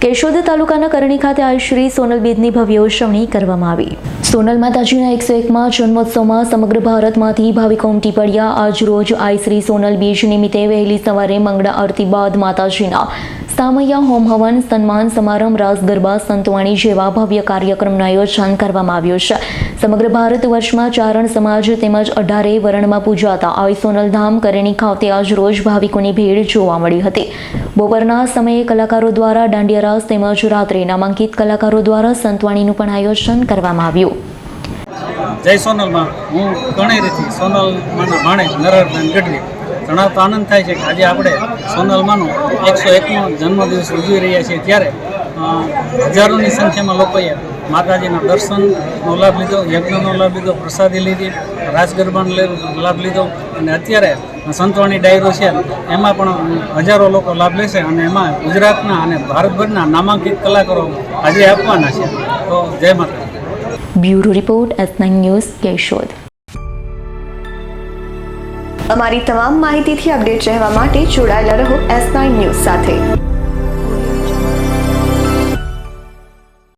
કેશોદ તાલુકાના કરણી ખાતે આજ શ્રી સોનલ બીજની ભવ્ય ઉજવણી કરવામાં આવી। સોનલ માતાજીના 101માં જન્મોત્સવમાં સમગ્ર ભારતમાંથી ભાવિકો ઉમટી પડ્યા। આજ રોજ આઈ શ્રી સોનલ બીજ નિમિત્તે વહેલી સવારે મંગળા આરતી બાદ માતાજીના સામૈયા હોમ હવન, સન્માન સમારંભ, રાસ ગરબા, સંતવાણી જેવા ભવ્ય કાર્યક્રમનું આયોજન કરવામાં આવ્યું છે। સમગ્ર ભારત વર્ષમાં ચારણ સમાજ તેમજ 18 વર્ણમાં પૂજાતા આઈ સોનલ ધામ કરણી ખાતે આજ રોજ ભાવિકોની ભીડ જોવા મળી હતી। બપોરના સમયે કલાકારો દ્વારા દાંડિયા રાસ તેમજ રાત્રે નામાંકિત કલાકારો દ્વારા સંતવાણીનું પણ આયોજન કરવામાં આવ્યું। જય સોનલમાં હું ગણેરીથી સોનલમાંના ભાણે નરહરભાઈ ગઢવી જણાવતો આનંદ થાય છે કે આજે આપણે સોનલમાંનો 101મો જન્મદિવસ ઉજવી રહ્યા છીએ। ત્યારે હજારોની સંખ્યામાં લોકોએ માતાજીના દર્શનનો લાભ લીધો, યજ્ઞનો લાભ લીધો, પ્રસાદી લીધી, રાસ ગરબાનો લાભ લીધો અને અત્યારે સંતવાણી ડાયરો છે એમાં પણ હજારો લોકો લાભ લેશે અને એમાં ગુજરાતના અને ભારતભરના નામાંકિત કલાકારો આજે આપવાના છે। તો જય માતા। Bureau report S9 news Keshod. અમારી તમામ માહિતીથી અપડેટ રહેવા માટે જોડાયેલા રહો S9 ન્યૂઝ સાથે।